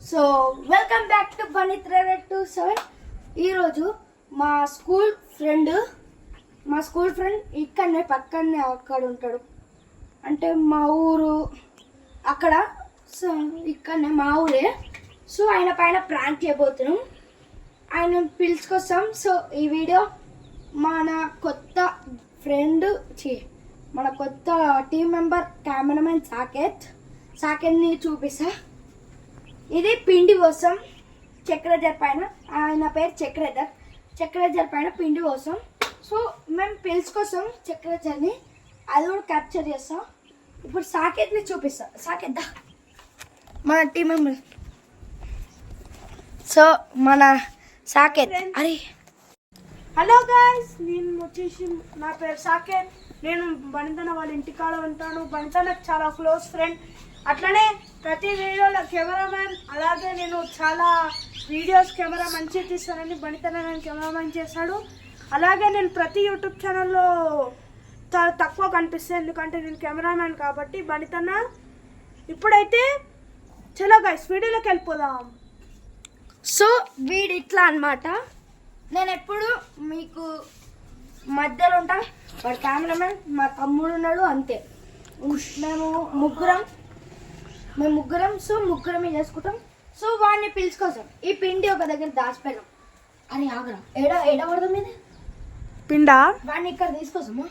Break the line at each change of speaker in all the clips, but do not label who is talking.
So welcome back to Bunny327. ఈరోజు మా school friend ఇక్కడనే పక్కనే అక్కడ ఉంటాడు, అంటే మా ఊరు అక్కడ. సో ఇక్కడనే మా ఊరే. సో ఆయన పైన ప్రాంక్ చేయబోతున్నాం, ఆయన పిలుచుకొస్తాం. సో ఈ వీడియో మన కొత్త ఫ్రెండ్ మన కొత్త టీం మెంబర్ కెమెరామెన్ సాకేత్ని చూపిస్తా. ఇది పిండి కోసం చక్రధర్ పైన, ఆయన పేరు చక్రధర్ పైన పిండి కోసం. సో మేము పిలుచుకొస్తాం చక్రధర్ని, అది కూడా క్యాప్చర్ చేస్తాం. ఇప్పుడు సాకేత్ని చూపిస్తా. సాకేత్ మన టీం మెంబర్. సో మన సాకేత్. అరే
హలో గాయ్స్, నేను వచ్చేసి నా పేరు సాకేత్. నేను బనితన వాళ్ళ ఇంటికాడ ఉంటాను. బనితనకు చాలా క్లోజ్ ఫ్రెండ్. అట్లనే ప్రతి వీడియోలో కెమెరామ్యాన్. అలాగే నేను చాలా వీడియోస్ కెమెరా మంచిగా తీస్తానని బనితన నేను కెమెరామ్యాన్ చేశాడు. అలాగే నేను ప్రతి యూట్యూబ్ ఛానల్లో చాలా తక్కువ కనిపిస్తాను, ఎందుకంటే నేను కెమెరామ్యాన్ కాబట్టి. బనితన ఇప్పుడైతే చలో గాయ్స్ వీడియోలోకి వెళ్ళిపోదాం.
సో వీడు ఇట్లా అన్నమాట. నేను ఎప్పుడు మీకు మధ్యలో ఉంటా, వాడు కెమెరామెన్, మా తమ్ముడు ఉన్నాడు, అంతే. మేము ముగ్గురం సో ముగ్గురమే చేసుకుంటాం. సో వాడిని పిలుచుకోసాం. ఈ పిండి ఒక దగ్గర దాచిపోయాం. అని ఆగరా, ఏడ పడదాం ఇది
పిండా.
వాడిని ఇక్కడ తీసుకొస్తామా,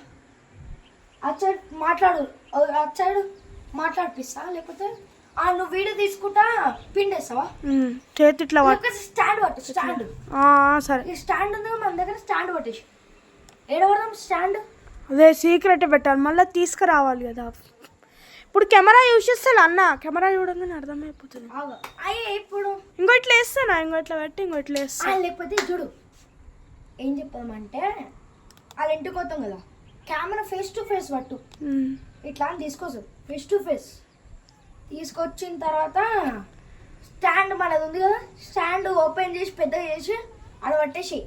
అచ్చాడు మాట్లాడిపిస్తా, లేకపోతే నువ్వు వీడియో తీసుకుంటా పిండేస్తావా?
చేతి ఇట్లా
స్టాండ్ పట్టు.
సరే,
ఈ స్టాండ్ ఉంది మన దగ్గర, స్టాండ్ పట్టేసి ఏడవడం స్టాండ్.
అదే సీక్రెట్ పెట్టాలి, మళ్ళీ తీసుకురావాలి కదా. ఇప్పుడు కెమెరా యూజ్ చేస్తాను అన్న, కెమెరా చూడగానే అర్థమైపోతుంది.
ఇప్పుడు
ఇంకో ఇట్లా వేస్తానా, ఇంకో ఇట్లా పెట్టి ఇంకో ఇట్లా వేస్తా.
లేకపోతే చూడు ఏం చెప్తామంటే, వాళ్ళ ఇంటికి వస్తాం కదా, కెమెరా ఫేస్ టు ఫేస్ పట్టు, ఇట్లా అని తీసుకొస్తాం. ఫేస్ టు ఫేస్ తీసుకొచ్చిన తర్వాత స్టాండ్ మనది ఉంది కదా, స్టాండ్ ఓపెన్ చేసి పెద్దగా చేసి అది పట్టేసి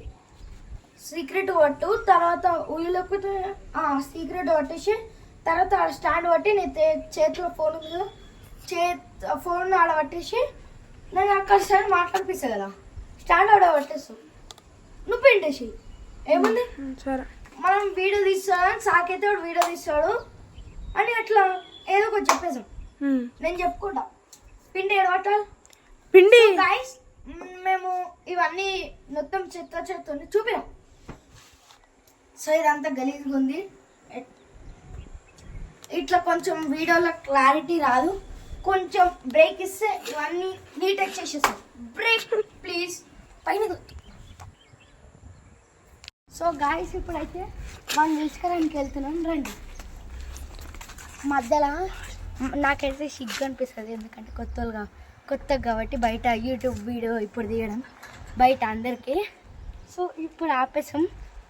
సీక్రెట్ పట్టు. తర్వాత లేకపోతే సీక్రెట్ పట్టేసి తర్వాత స్టాండ్ పట్టి నీ చేతిలో ఫోన్ ఉంది కదా, ఫోన్ ఆడ పట్టేసి నేను అక్కడ స్టాండ్ మాట్లాడిపిస్తా కదా, స్టాండ్ ఆడ పట్టేస్తావు, నువ్వు పిండేసి. ఏముంది,
సరే
మనం వీడియో తీస్తాను, సాకైతే వీడియో తీస్తాడు అని అట్లా ఏదో ఒకటి చెప్పేసాం. నేను చెప్పుకుంటా పిండి ఏడవటాలి.
పిండి
గైస్, మేము ఇవన్నీ మొత్తం చెత్త ఉంది చూపినాం. సో ఇదంతా గలీజ్గా ఉంది. ఇట్లా కొంచెం వీడియోలో క్లారిటీ రాదు, కొంచెం బ్రేక్ ఇస్తే ఇవన్నీ నీట్గా చేసేస్తాం. బ్రేక్ ప్లీజ్ పైన. సో గాయస్, ఇప్పుడైతే మనం తీసుకురానికి వెళ్తున్నాం, రండి. మధ్యలో నాకైతే సిగ్గు అనిపిస్తుంది, ఎందుకంటే కొత్తగా కాబట్టి బయట యూట్యూబ్ వీడియో ఇప్పుడు తీయడం బయట అందరికీ. సో ఇప్పుడు ఆపేసాం,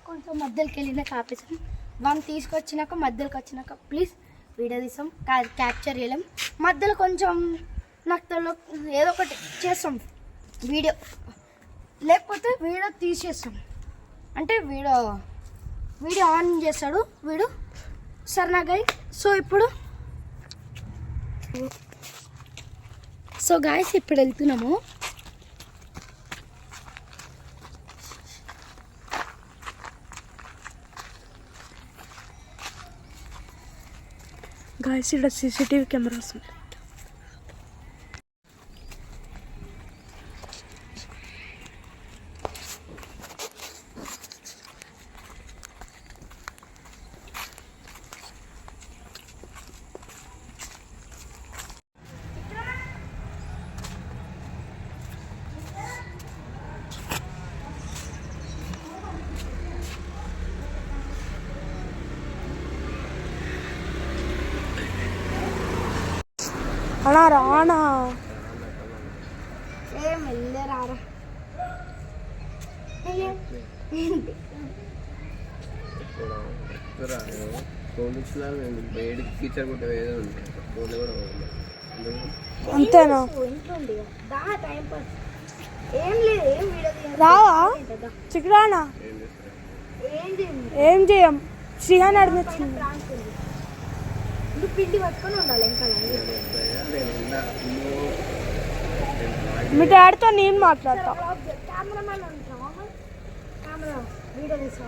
కొంచెం మధ్యలోకి వెళ్ళినాక ఆపేసాం. వన్ తీసుకొచ్చినాక మధ్యలోకి వచ్చినాక ప్లీజ్ వీడియో తీసాం, క్యాప్చర్ చేయలేం. మధ్యలో కొంచెం నాకు ఏదో ఒకటి చేస్తాం వీడియో, లేకపోతే వీడియో తీసేస్తాం. అంటే వీడియో ఆన్ చేస్తాడు వీడు, సరేనా గై. సో గాయస్ ఇప్పుడు వెళ్తున్నాము.
గాయస్ ఇక్కడ సీసీటీవీ కెమెరాస్ ఉంటాయి. అలా రానా,
ఏం వెళ్ళే రారా.
అంతేనా? రావా చిక్కురానా? ఏం చేయం, శ్రీహాన్ అడిగింది.
పిండి పట్టుకొని ఉండాలి ఇంకా.
మీ డాడీతో నేను మాట్లాడతా.
కెమెరామెన్ ఉంటావా? కెమెరా వీడియో తీసా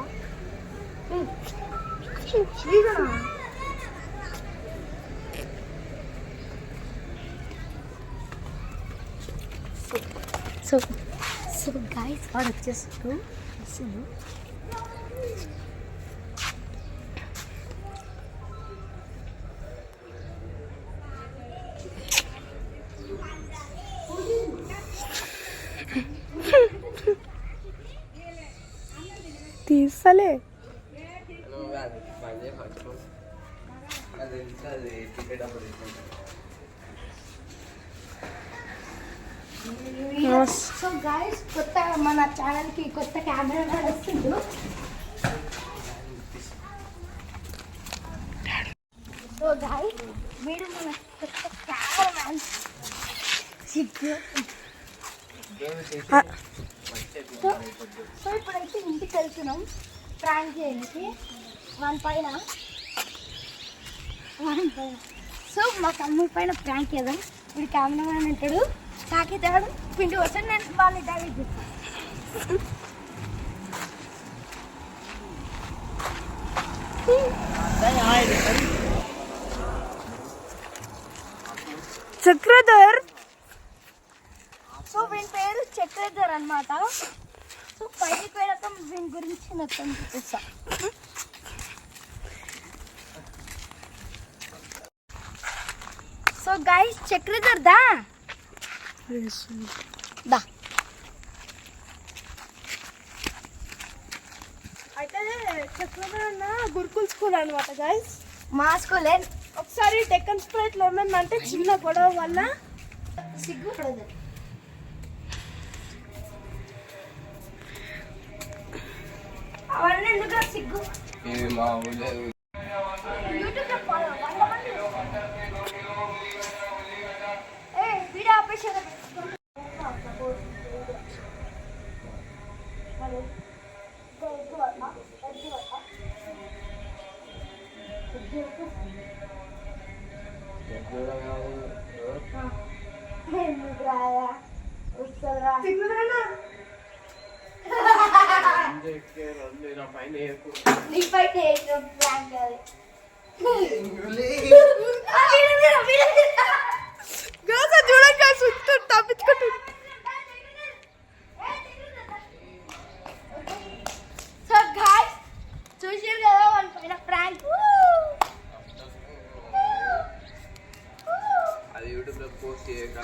సో గైస్ వాడు వచ్చేసాడు.
తీసలే
సో గైస్ కొత్త మన ఛానల్ కి కొత్త కెమెరా వస్తుంది. సో గైస్ వీడు మన కొత్త కెమెరామ్యాన్ సిగ్గు. సో ఇప్పుడైతే ఇంటికి వెళ్తున్నాం ప్రాంక్ చేయడానికి వన్ పైన. సో మా తమ్ముడి పైన ప్రాంక్ చేద్దాం. ఇప్పుడు కెమెరామ్యాన్ అంటాడు, సాకేతాడు, పిండి వస్తాడు, నేను వాళ్ళని డాడీ చేస్తాను.
చక్రధర్.
సో వీని పేరు చక్రధర్ అన్నమాట. సో పైకి పోయాక వీని గురించి మొత్తం చూపిస్తా. సో గైస్ చక్రధర్ దా
అయితే చక్రధర్ అన్న గురుకుల్ స్కూల్ అనమాట గైస్.
మా స్కూలే.
ఒకసారి డెక్కన్ స్ప్రైట్లో ఏమైందంటే చిన్న గొడవ వల్ల
సిగ్గు పడదు. అవన్నీ ఎందుకు సిగ్గు? యూట్యూబ్లో ఫాలో వీడియో ఆపేసారు. చూసారు కదా వాళ్ళ పైన ప్రాంక్.
అది యూట్యూబ్లో పోస్ట్ చేయకు.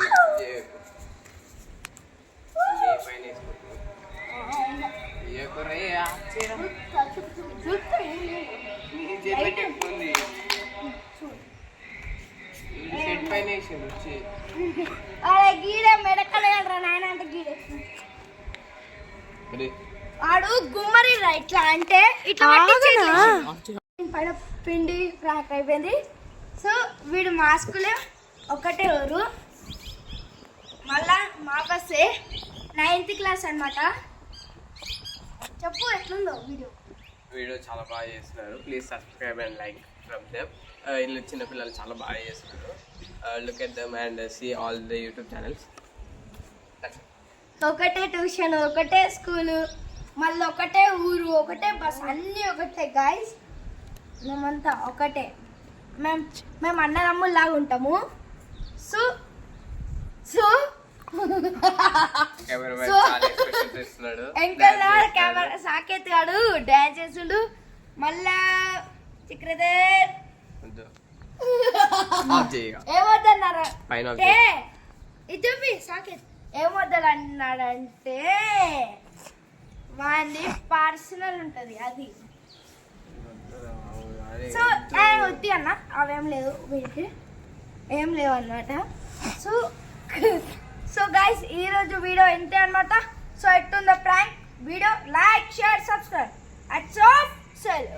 గీడే మెడకలేరా నాయన అంటే గీడే వాడు గుమ్మరి ఇట్లా అంటే ఇట్లా పైన పిండి ఫ్రాక్ అయిపోయింది. సో వీడు మా స్కూలే ఒకటే ఊరు, మళ్ళా మా బస్సే 9th క్లాస్ అన్నమాట. చెప్పు ఎట్లుందో
వీడియో చాలా బాగా చేస్తున్నారు. Please subscribe and like from them. వీళ్ళు చిన్నపిల్లలు చాలా బాగా చేస్తున్నారు. Look at them and see all the YouTube channels.
ఒకటే ట్యూషన్, ఒకటే స్కూలు, మళ్ళీ ఒకటే ఊరు, ఒకటే బస్, అన్నీ ఒకటే గాయస్. మేమంతా ఒకటే. మేము అన్నదమ్ముల్లాగా ఉంటాము. సో సో కెమెరా సాకేత్ గాడు డాన్స్ చేస్తుండు. మళ్ళా చక్రధర్ ఏమొద్దన్నారా ఇది చెప్పి సాకేత్ ఏమొద్దన్నాడంటే వాడి పర్సనల్ ఉంటది అది. సో వద్ది అన్న అవేం లేదు, వీడికి ఏం లేవు అన్నమాట. సో గైస్ ఈరోజు వీడియో ఇంతే అనమాట. సో ఎట్టుందో prank video, like, share, subscribe. అట్స్ ఆఫ్ సెల్.